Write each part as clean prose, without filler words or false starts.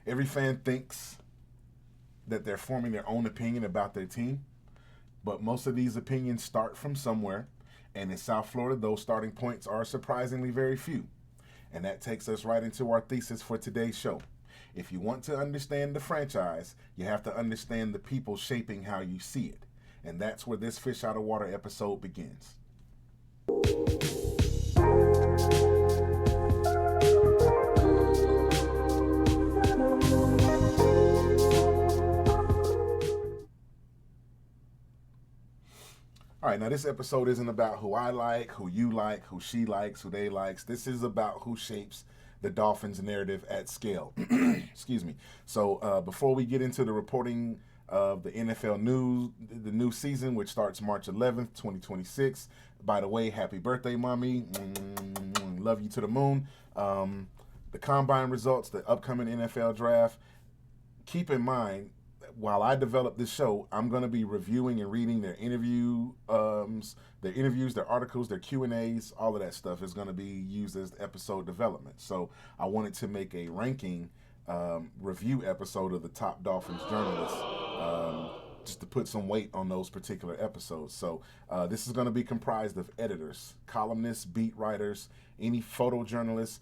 Every fan thinks that they're forming their own opinion about their team, but most of these opinions start from somewhere, and in South Florida, those starting points are surprisingly very few. And that takes us right into our thesis for today's show. If you want to understand the franchise, you have to understand the people shaping how you see it. And that's where this Fish Out of Water episode begins. All right, now this episode isn't about who I like, who you like, who she likes, who they likes. This is about who shapes the Dolphins narrative at scale. Excuse me. So before we get into the reporting of the NFL news, the new season, which starts March 11th, 2026. By the way, happy birthday, mommy. Love you to the moon. The combine results, the upcoming NFL draft. Keep in mind, while I develop this show, I'm going to be reviewing and reading their interviews, their articles, their Q&As, all of that stuff is going to be used as episode development. So I wanted to make a ranking review episode of the top Dolphins journalists, just to put some weight on those particular episodes. So this is going to be comprised of editors, columnists, beat writers, any photojournalists,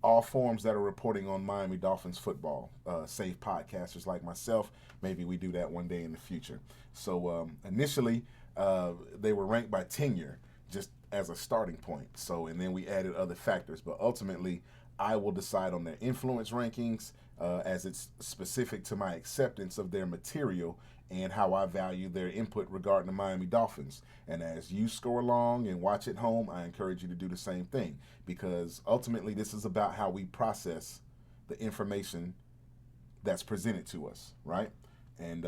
all forms that are reporting on Miami Dolphins football, save podcasters like myself. Maybe we do that one day in the future. So initially, they were ranked by tenure, just as a starting point. So, and then we added other factors. But ultimately, I will decide on their influence rankings as it's specific to my acceptance of their material and how I value their input regarding the Miami Dolphins. And as you score along and watch at home, I encourage you to do the same thing, because ultimately this is about how we process the information that's presented to us, right? And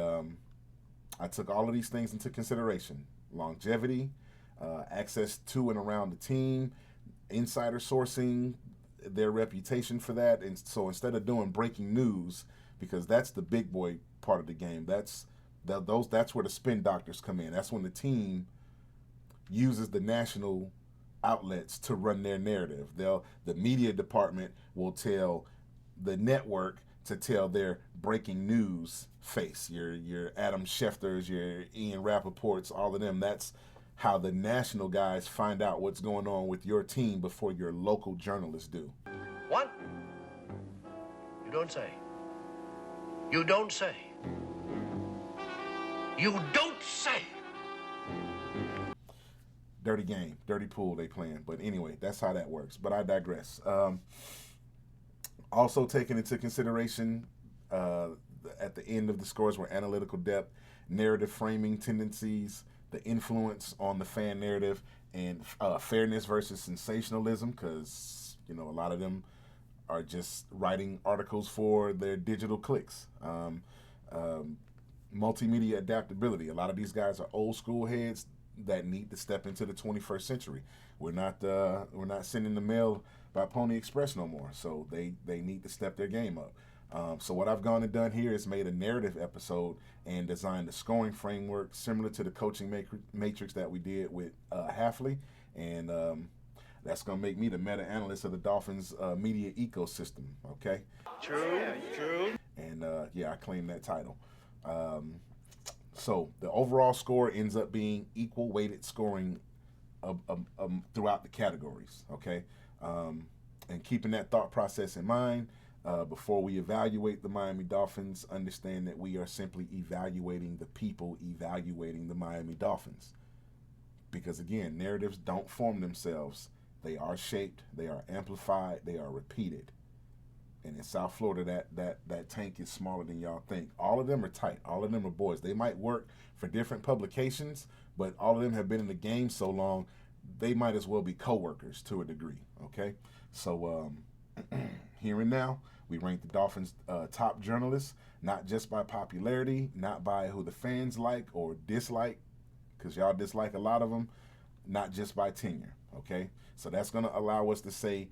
I took all of these things into consideration: longevity, access to and around the team, insider sourcing, their reputation for that. And so instead of doing breaking news, because that's the big boy part of the game, that's where the spin doctors come in. That's when the team uses the national outlets to run their narrative. The media department will tell the network to tell their breaking news face. Your Adam Schefters, your Ian Rappaports, all of them. That's how the national guys find out what's going on with your team before your local journalists do. What? You don't say. You don't say. You don't say. Dirty game, dirty pool they playing. But anyway, that's how that works. But I digress. Also taken into consideration at the end of the scores were analytical depth, narrative framing tendencies, the influence on the fan narrative, and fairness versus sensationalism, because a lot of them are just writing articles for their digital clicks. Multimedia adaptability. A lot of these guys are old school heads that need to step into the 21st century. We're not sending the mail by Pony Express no more, so they need to step their game up. So what I've gone and done here is made a narrative episode and designed a scoring framework similar to the coaching matrix that we did with Halfley, and that's going to make me the meta-analyst of the Dolphins media ecosystem, okay? True. And I claim that title. So the overall score ends up being equal weighted scoring throughout the categories, okay? And keeping that thought process in mind, before we evaluate the Miami Dolphins, understand that we are simply evaluating the people evaluating the Miami Dolphins. Because again, narratives don't form themselves. They are shaped, they are amplified, they are repeated. And in South Florida, that tank is smaller than y'all think. All of them are tight. All of them are boys. They might work for different publications, but all of them have been in the game so long, they might as well be co-workers to a degree, okay? So here and now, we rank the Dolphins top journalists, not just by popularity, not by who the fans like or dislike, because y'all dislike a lot of them, not just by tenure, okay? So that's going to allow us to say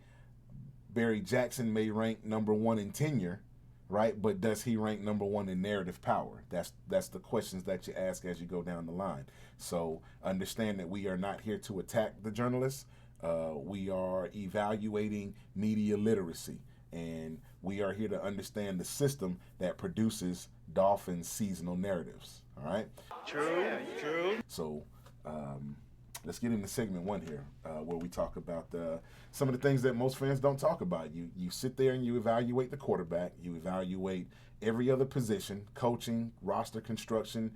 Barry Jackson may rank number one in tenure, right? But does he rank number one in narrative power? That's the questions that you ask as you go down the line. So understand that we are not here to attack the journalists. We are evaluating media literacy. and we are here to understand the system that produces Dolphins seasonal narratives. All right. True. So let's get into segment 1 here, where we talk about some of the things that most fans don't talk about. You sit there and you evaluate the quarterback, you evaluate every other position, coaching, roster construction,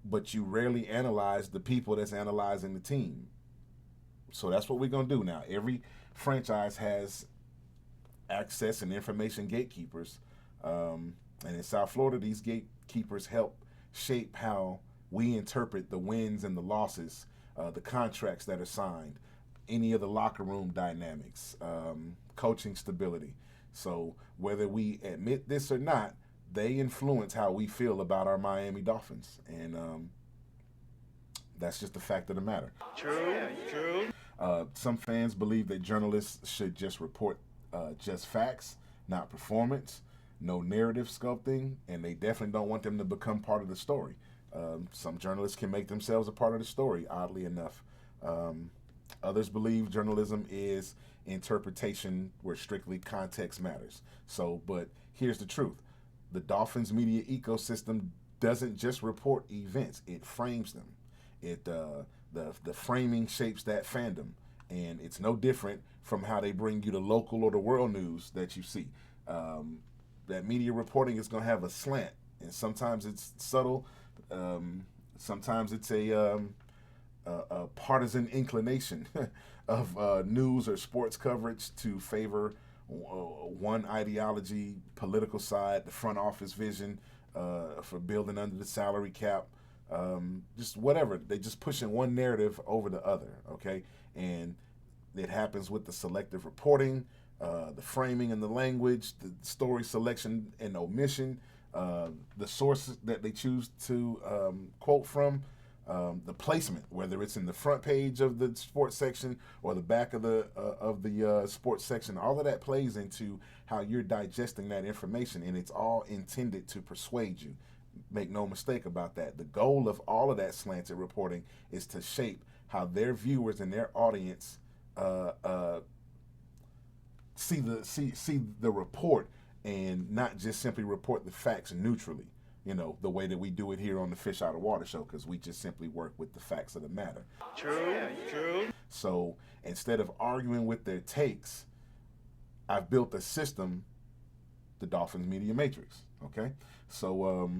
but you rarely analyze the people that's analyzing the team. So that's what we're going to do now. Every franchise has access and information gatekeepers. And in South Florida, these gatekeepers help shape how we interpret the wins and the losses, the contracts that are signed, any of the locker room dynamics, coaching stability. So whether we admit this or not, they influence how we feel about our Miami Dolphins. And that's just the fact of the matter. True. Some fans believe that journalists should just report just facts, not performance, no narrative sculpting, and they definitely don't want them to become part of the story. Some journalists can make themselves a part of the story, oddly enough. Others believe journalism is interpretation where strictly context matters. But here's the truth. The Dolphins media ecosystem doesn't just report events, it frames them. The framing shapes that fandom, and it's no different from how they bring you the local or the world news that you see. That media reporting is going to have a slant, and sometimes it's subtle, sometimes it's a partisan inclination of news or sports coverage to favor one ideology, political side, the front office vision for building under the salary cap. Just whatever. They just pushing one narrative over the other, okay? And it happens with the selective reporting, the framing and the language, the story selection and omission, the sources that they choose to quote from, the placement, whether it's in the front page of the sports section or the back of the sports section. All of that plays into how you're digesting that information, and it's all intended to persuade you. Make no mistake about that. The goal of all of that slanted reporting is to shape how their viewers and their audience see the report, and not just simply report the facts neutrally. The way that we do it here on the Phish Outta Water Show, because we just simply work with the facts of the matter. True. So instead of arguing with their takes, I've built a system, the Dolphins Media Matrix. Okay, so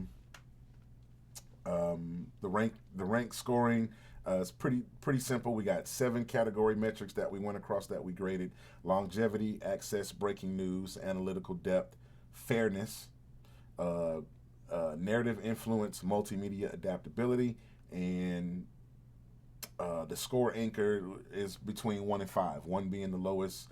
the rank scoring is pretty simple. We got 7 category metrics that we went across that we graded: longevity, access, breaking news, analytical depth, fairness, narrative influence, multimedia adaptability, and the score anchor is between 1 and 5, 1 being the lowest,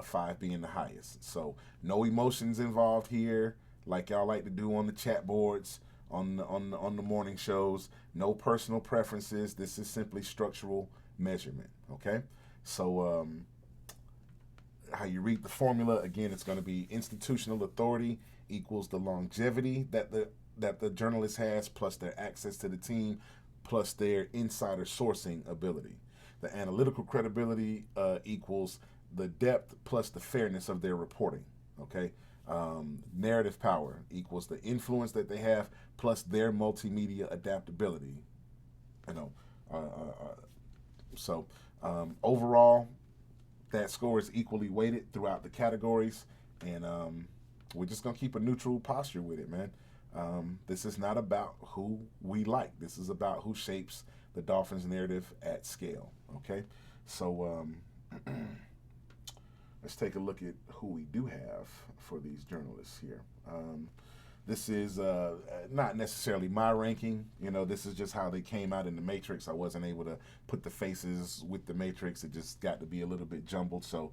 5 being the highest. So no emotions involved here, like y'all like to do on the chat boards, on the morning shows. No personal preferences. This is simply structural measurement. Okay, so how you read the formula, again, it's going to be institutional authority equals the longevity that the journalist has, plus their access to the team, plus their insider sourcing ability. The analytical credibility equals the depth plus the fairness of their reporting. Okay, narrative power equals the influence that they have plus their multimedia adaptability. So overall, that score is equally weighted throughout the categories, and we're just gonna keep a neutral posture with it, man. This is not about who we like. This is about who shapes the Dolphins narrative at scale. Okay, so let's take a look at who we do have for these journalists here. This is not necessarily my ranking. This is just how they came out in the Matrix. I wasn't able to put the faces with the Matrix. It just got to be a little bit jumbled, so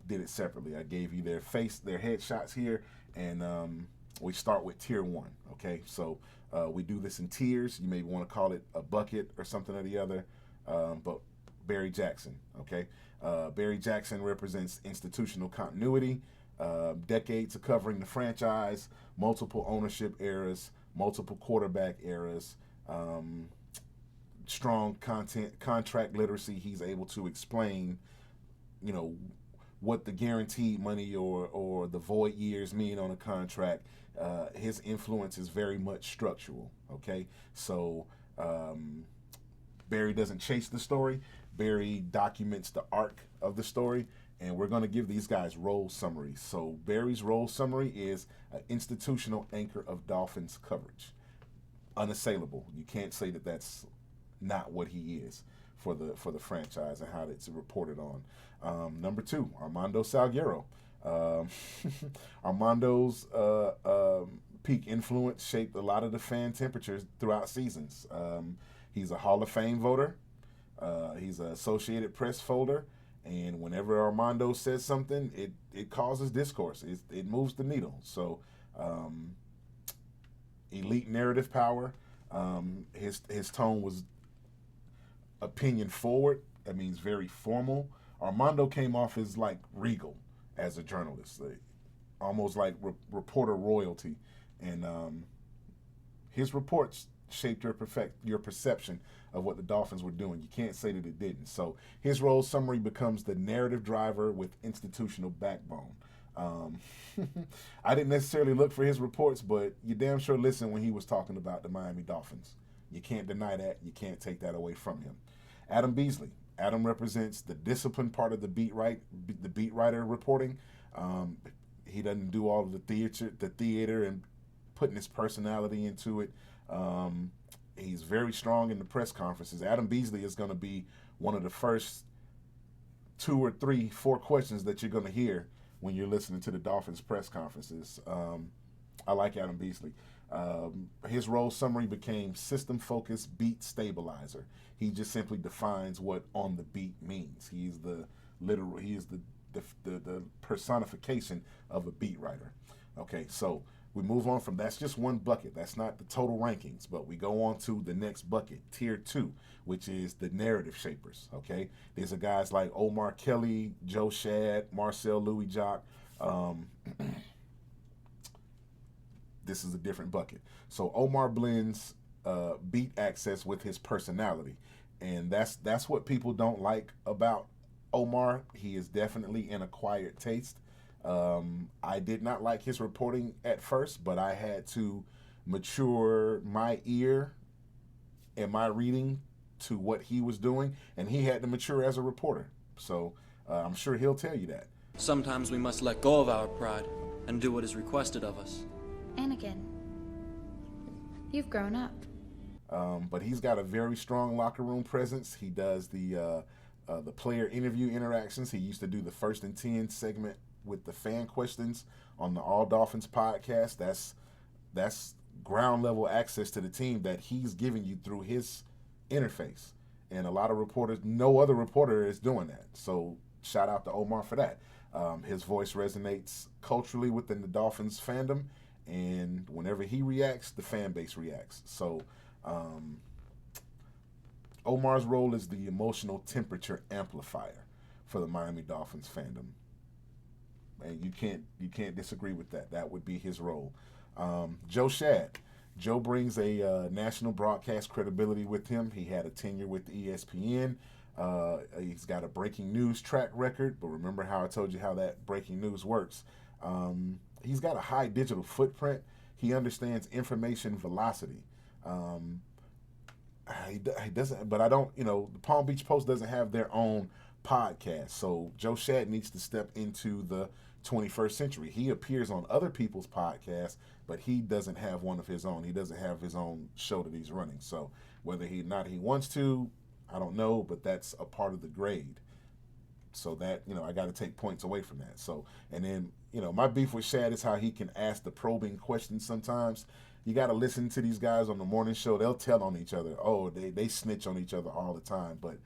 did it separately. I gave you their headshots here, and we start with tier 1. Okay, so we do this in tiers. You may want to call it a bucket or something or the other, but Barry Jackson. Okay, Barry Jackson represents institutional continuity. Decades of covering the franchise, multiple ownership eras, multiple quarterback eras, strong contract literacy. He's able to explain, what the guaranteed money or the void years mean on a contract. His influence is very much structural. Okay, so Barry doesn't chase the story. Barry documents the arc of the story, and we're going to give these guys role summaries. So Barry's role summary is an institutional anchor of Dolphins coverage. Unassailable. You can't say that that's not what he is for the franchise and how it's reported on. Number 2, Armando Salguero. Armando's peak influence shaped a lot of the fan temperatures throughout seasons. He's a Hall of Fame voter. He's an Associated Press folder. And whenever Armando says something, it causes discourse. It moves the needle. So elite narrative power. His tone was opinion forward. That means very formal. Armando came off as like regal as a journalist, almost like reporter royalty. And his reports shaped your perception of what the Dolphins were doing. You can't say that it didn't. So his role summary becomes the narrative driver with institutional backbone. I didn't necessarily look for his reports, but you damn sure listened when he was talking about the Miami Dolphins. You can't deny that. You can't take that away from him. Adam Beasley. Adam represents the disciplined part of the beat writer reporting. He doesn't do all of the theater and putting his personality into it. He's very strong in the press conferences. Adam Beasley is going to be one of the first 2 or 3, 4 questions that you're going to hear when you're listening to the Dolphins press conferences. I like Adam Beasley. His role summary became system-focused beat stabilizer. He just simply defines what on the beat means. He is the personification of a beat writer. Okay, so we move on from that's just one bucket. That's not the total rankings, but we go on to the next bucket, tier 2, which is the narrative shapers. Okay, these are guys like Omar Kelly, Joe Shad, Marcel Louis-Jacques. This is a different bucket. So Omar blends beat access with his personality, and that's what people don't like about Omar. He is definitely an acquired taste. I did not like his reporting at first, but I had to mature my ear and my reading to what he was doing, and he had to mature as a reporter. So I'm sure he'll tell you that. Sometimes we must let go of our pride and do what is requested of us. Anakin, you've grown up. But he's got a very strong locker room presence. He does the player interview interactions. He used to do the 1st and 10 segment with the fan questions on the All Dolphins podcast. That's ground level access to the team that he's giving you through his interface. And a lot of reporters, no other reporter is doing that. So shout out to Omar for that. His voice resonates culturally within the Dolphins fandom, and whenever he reacts, the fan base reacts. So Omar's role is the emotional temperature amplifier for the Miami Dolphins fandom. And you can't disagree with that. That would be his role. Joe Shad. Joe brings a national broadcast credibility with him. He had a tenure with ESPN. He's got a breaking news track record, but remember how I told you how that breaking news works. He's got a high digital footprint. He understands information velocity. He doesn't, but I don't, the Palm Beach Post doesn't have their own podcast. So Joe Shad needs to step into the 21st century. He appears on other people's podcasts, but he doesn't have one of his own. He doesn't have his own show that he's running. So whether he wants to, I don't know, but that's a part of the grade. So that, I got to take points away from that. So, and then, my beef with Shad is how he can ask the probing questions sometimes. You got to listen to these guys on the morning show. They'll tell on each other. Oh, they snitch on each other all the time. But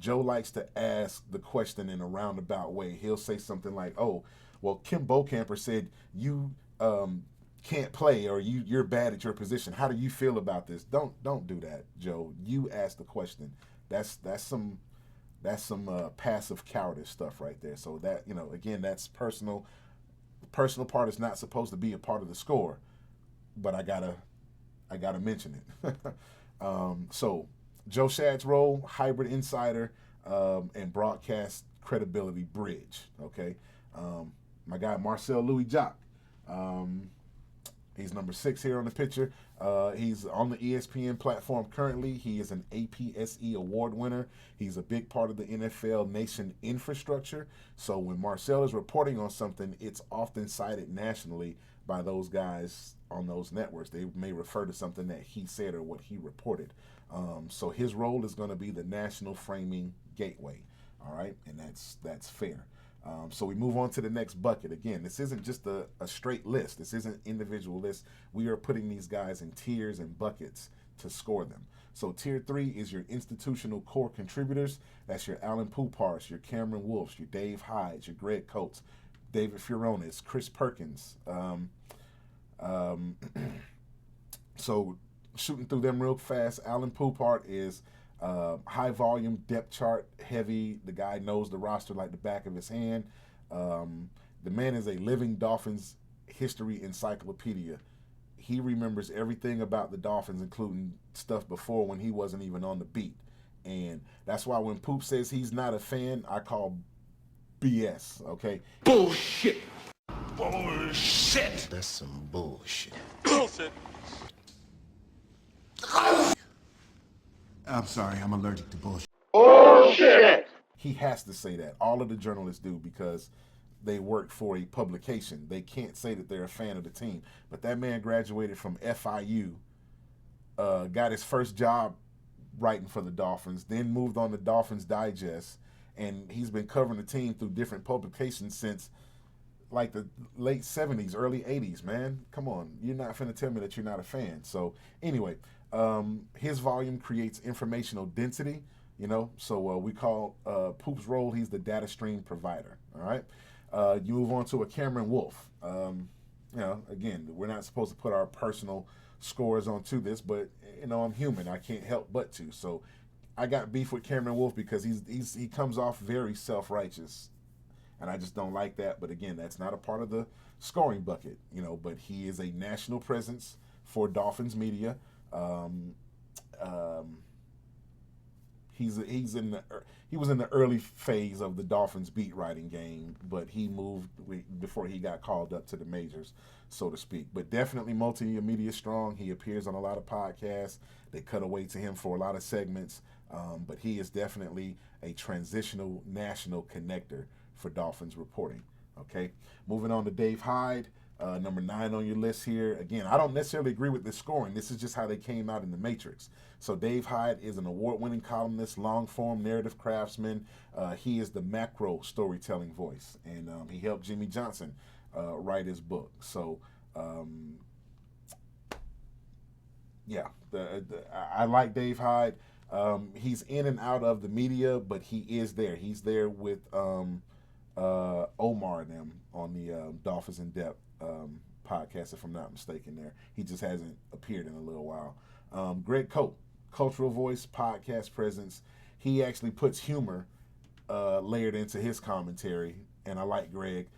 Joe likes to ask the question in a roundabout way. He'll say something like, oh, well, Kim Bocamper said you can't play, or you're bad at your position. How do you feel about this? Don't do that, Joe. You ask the question. That's some passive cowardice stuff right there. So that, again, that's personal. The personal part is not supposed to be a part of the score, but I gotta mention it. So Joe Shad's role, hybrid insider and broadcast credibility bridge. Okay, my guy Marcel Louis Jock. He's number 6 here on the picture. He's on the ESPN platform currently. He is an APSE award winner. He's a big part of the NFL Nation infrastructure. So when Marcel is reporting on something, it's often cited nationally by those guys on those networks. They may refer to something that he said or what he reported. So his role is going to be the national framing gateway. All right, and that's fair. So we move on to the next bucket. Again, this isn't just a straight list. This isn't individual lists. We are putting these guys in tiers and buckets to score them. So tier 3 is your institutional core contributors. That's your Alan Poupars, your Cameron Wolfs, your Dave Hydes, your Greg Coates, David Furones, Chris Perkins. So shooting through them real fast, Alan Poupart is high volume, depth chart heavy. The guy knows the roster like the back of his hand. The man is a living Dolphins history encyclopedia. He remembers everything about the Dolphins, including stuff before when he wasn't even on the beat. And that's why when Poop says he's not a fan, I call BS, okay? Bullshit. Bullshit. That's some bullshit. Bullshit. I'm sorry, I'm allergic to bullshit. Bullshit. He has to say that. All of the journalists do because they work for a publication. They can't say that they're a fan of the team. But that man graduated from FIU, got his first job writing for the Dolphins, then moved on to Dolphins Digest, and he's been covering the team through different publications since like the late 70s, early 80s, man. Come on. You're not finna tell me that you're not a fan. So anyway, his volume creates informational density, you know, so we call Poop's role, he's the data stream provider, all right? You move on to a Cameron Wolf. You know, again, we're not supposed to put our personal scores onto this, but, you know, I'm human. I can't help but to. So I got beef with Cameron Wolf because he comes off very self-righteous, and I just don't like that. But again, that's not a part of the scoring bucket, you know, but he is a national presence for Dolphins Media. He was in the early phase of the Dolphins beat writing game, but he moved before he got called up to the majors, so to speak. But definitely multimedia strong. He appears on a lot of podcasts. They cut away to him for a lot of segments, but he is definitely a transitional national connector for Dolphins reporting. Okay, moving on to Dave Hyde. Number 9 on your list here. Again, I don't necessarily agree with this scoring. This is just how they came out in the Matrix. So Dave Hyde is an award-winning columnist, long-form narrative craftsman. He is the macro storytelling voice, and he helped Jimmy Johnson write his book. So, yeah, I like Dave Hyde. He's in and out of the media, but he is there. He's there with Omar and them on the Dolphins in Depth podcast, if I'm not mistaken there. He just hasn't appeared in a little while. Greg Coate, cultural voice, podcast presence. He actually puts humor layered into his commentary, and I like Greg.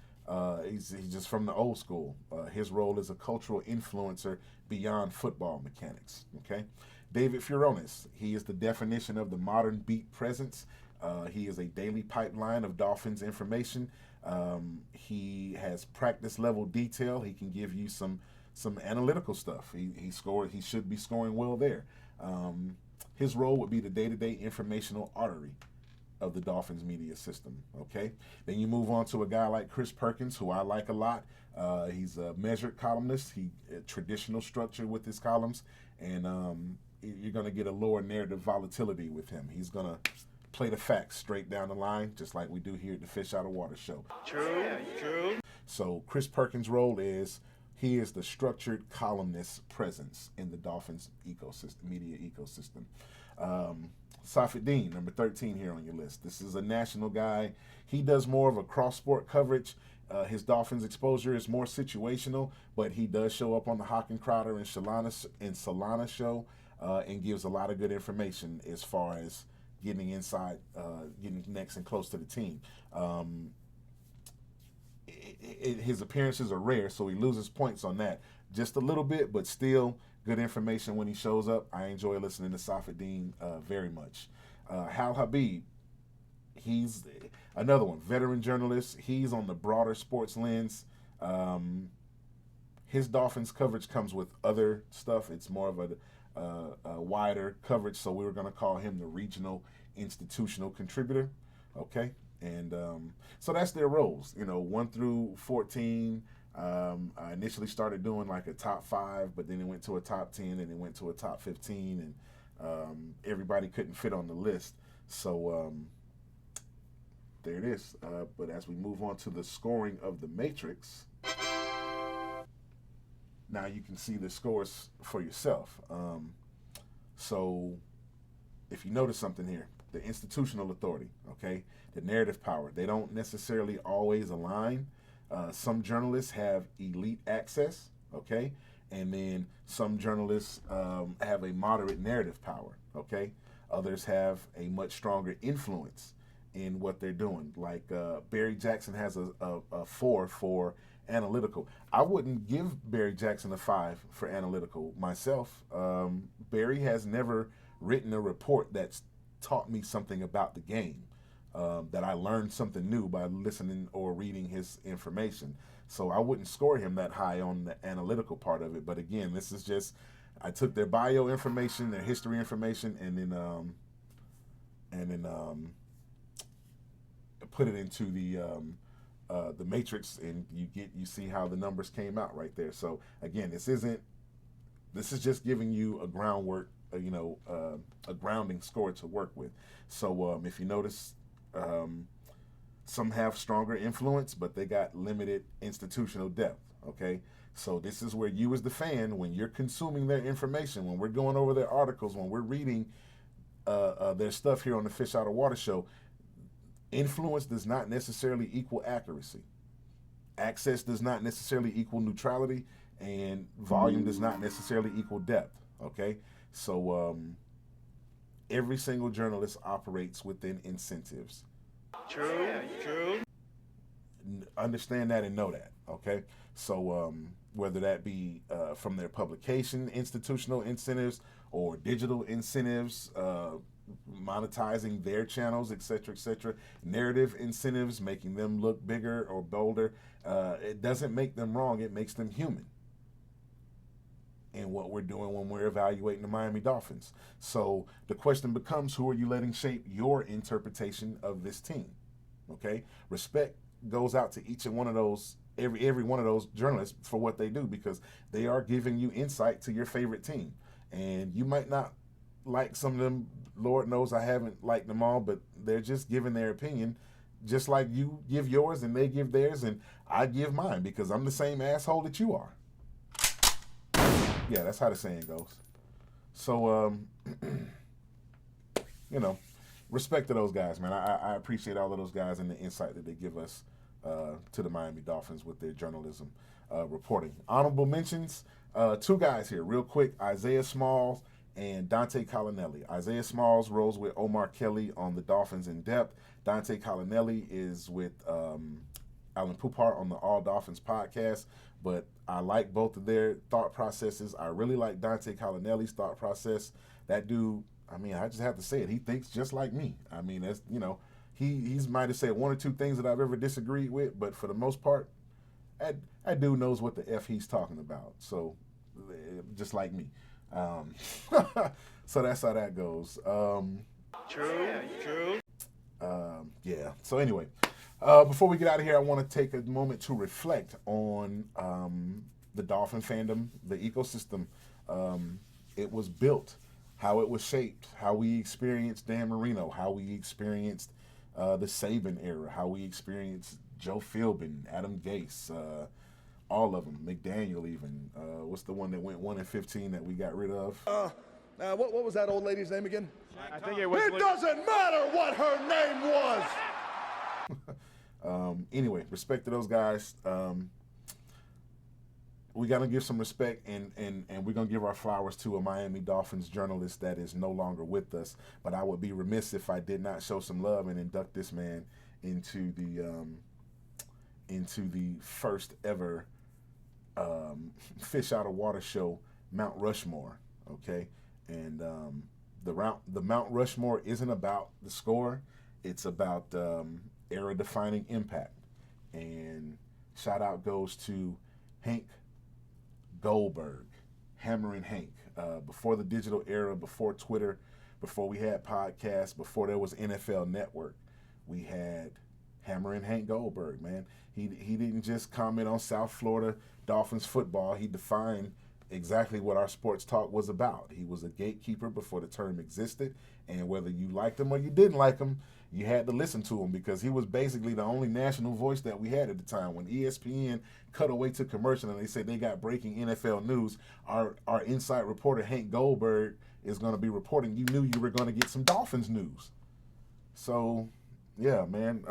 He's just from the old school. His role is a cultural influencer beyond football mechanics. Okay, David Furones. He is the definition of the modern beat presence. He is a daily pipeline of Dolphins information. He has practice level detail. He can give you some analytical stuff. He should be scoring well there. His role would be the day-to-day informational artery of the Dolphins media system. Okay, then you move on to a guy like Chris Perkins, who I like a lot. He's a measured columnist. Traditional structure with his columns, and you're going to get a lower narrative volatility with him. He's going to play the facts straight down the line, just like we do here at the Phish Outta Water Show. True. So Chris Perkins' role is he is the structured columnist presence in the Dolphins ecosystem, media ecosystem. Safedine, number 13 here on your list. This is a national guy. He does more of a cross-sport coverage. His Dolphins exposure is more situational, but he does show up on the Hawk and Crowder and Solana show and gives a lot of good information as far as getting inside, getting next and close to the team. His appearances are rare, so he loses points on that just a little bit, but still good information when he shows up. I enjoy listening to Safedine very much. Hal Habib, Another one, veteran journalist. He's on the broader sports lens. His Dolphins coverage comes with other stuff. It's more of a wider coverage, so we were going to call him the regional institutional contributor. Okay, and so that's their roles. 1 through 14. I initially started doing like a top 5, but then it went to a top 10, and it went to a top 15, and everybody couldn't fit on the list. So there it is. But as we move on to the scoring of the Matrix, now you can see the scores for yourself. So if you notice something here, the institutional authority, okay, the narrative power, they don't necessarily always align. Some journalists have elite access, okay, and then some journalists have a moderate narrative power, okay. Others have a much stronger influence in what they're doing. Like Barry Jackson has a 4 for analytical. I wouldn't give Barry Jackson a 5 for analytical myself. Barry has never written a report that's taught me something about the game, that I learned something new by listening or reading his information. So I wouldn't score him that high on the analytical part of it. But again, this is just, I took their bio information, their history information, and then put it into the matrix, and you see how the numbers came out right there. So again, this is just giving you a groundwork, a grounding score to work with. So if you notice, some have stronger influence, but they got limited institutional depth. Okay, so this is where you as the fan, when you're consuming their information, when we're going over their articles, when we're reading their stuff here on the Phish Outta Water Show, influence does not necessarily equal accuracy. Access does not necessarily equal neutrality, and volume does not necessarily equal depth. Okay, so every single journalist operates within incentives. True. Understand that and know that. Okay, so whether that be from their publication institutional incentives or digital incentives, monetizing their channels, etc., narrative incentives, making them look bigger or bolder, it doesn't make them wrong. It makes them human. And what we're doing when we're evaluating the Miami Dolphins. So the question becomes, who are you letting shape your interpretation of this team? Okay, respect goes out to each and one of those, every one of those journalists for what they do, because they are giving you insight to your favorite team. And you might not like some of them. Lord knows I haven't liked them all, but they're just giving their opinion, just like you give yours and they give theirs and I give mine, because I'm the same asshole that you are. Yeah, that's how the saying goes. So, respect to those guys, man. I appreciate all of those guys and the insight that they give us to the Miami Dolphins with their journalism reporting. Honorable mentions, 2 guys here, real quick, Isaiah Smalls and Dante Collinelli. Isaiah Smalls rolls with Omar Kelly on the Dolphins in Depth. Dante Collinelli is with Alan Poupart on the All Dolphins podcast. But I like both of their thought processes. I really like Dante Collinelli's thought process. That dude, I just have to say it. He thinks just like me. That's, he's might have said 1 or 2 things that I've ever disagreed with, but for the most part, that dude knows what the F he's talking about. So, just like me. So that's how that goes. True. Yeah. So anyway. Before we get out of here, I want to take a moment to reflect on the Dolphin fandom, the ecosystem. It was built, how it was shaped, how we experienced Dan Marino, how we experienced the Saban era, how we experienced Joe Philbin, Adam Gase, all of them, McDaniel even. What's the one that went 1-15 that we got rid of? What was that old lady's name again? I think it was. It doesn't matter what her name was! Anyway, respect to those guys. We got to give some respect, and we're going to give our flowers to a Miami Dolphins journalist that is no longer with us. But I would be remiss if I did not show some love and induct this man into the first ever Phish Outta Water Show Mount Rushmore. Okay, and the Mount Rushmore isn't about the score. It's about era-defining impact. And shout out goes to Hank Goldberg, Hammering Hank. Before the digital era, before Twitter, before we had podcasts, before there was NFL Network, we had Hammering Hank Goldberg, man. He didn't just comment on South Florida Dolphins football. He defined exactly what our sports talk was about. He was a gatekeeper before the term existed, and whether you liked him or you didn't like him, you had to listen to him because he was basically the only national voice that we had at the time. When ESPN cut away to commercial and they said they got breaking NFL news, our inside reporter Hank Goldberg is going to be reporting. You knew you were going to get some Dolphins news. So, yeah, man.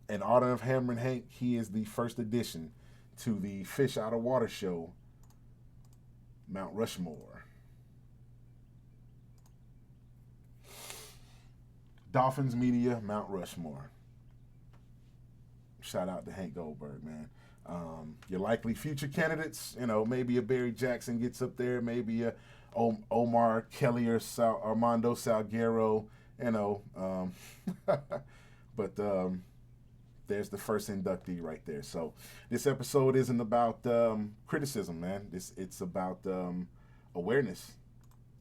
In honor of Hammering Hank, he is the first addition to the Phish Outta Water Show, Mount Rushmore. Dolphins Media, Mount Rushmore. Shout out to Hank Goldberg, man. Your likely future candidates, maybe a Barry Jackson gets up there, maybe a Omar Kelly or Armando Salguero, but there's the first inductee right there. So this episode isn't about criticism, man. It's about awareness.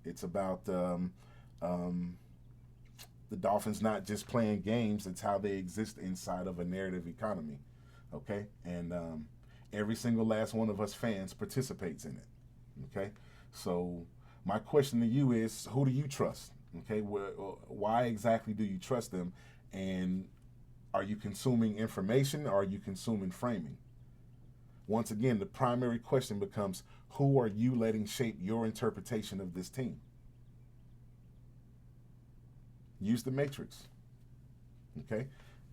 It's about the Dolphins not just playing games, it's how they exist inside of a narrative economy, okay? And every single last one of us fans participates in it, okay? So my question to you is, who do you trust, okay? Why exactly do you trust them? And are you consuming information or are you consuming framing? Once again, the primary question becomes, who are you letting shape your interpretation of this team? Use the matrix, okay?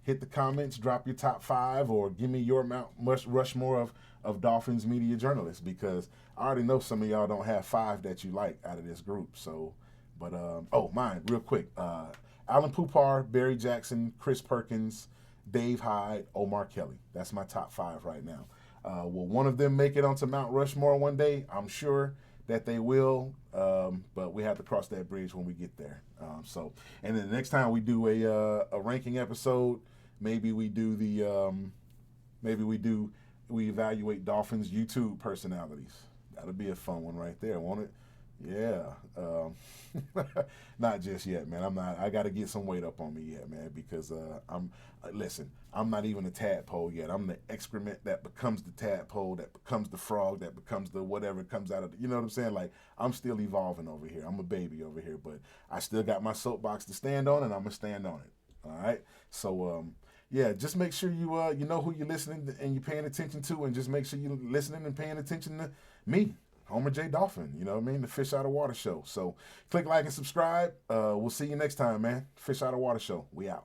Hit the comments, drop your top 5, or give me your Mount Rushmore of Dolphins media journalists, because I already know some of y'all don't have 5 that you like out of this group. So, but, mine, real quick. Alan Poupar, Barry Jackson, Chris Perkins, Dave Hyde, Omar Kelly. That's my top 5 right now. Will one of them make it onto Mount Rushmore one day? I'm sure that they will, but we have to cross that bridge when we get there. And then the next time we do a ranking episode, maybe we evaluate Dolphins YouTube personalities. That'll be a fun one right there, won't it? Yeah. Not just yet, man. I got to get some weight up on me yet, man, because I'm not even a tadpole yet. I'm the excrement that becomes the tadpole, that becomes the frog, that becomes the whatever comes out of you know what I'm saying? Like, I'm still evolving over here. I'm a baby over here, but I still got my soapbox to stand on, and I'm going to stand on it. All right? So, yeah, just make sure you know who you're listening and you're paying attention to, and just make sure you're listening and paying attention to me, Homer J. Dolphin, you know what I mean? The Phish Outta Water Show. So click like and subscribe. We'll see you next time, man. Phish Outta Water Show. We out.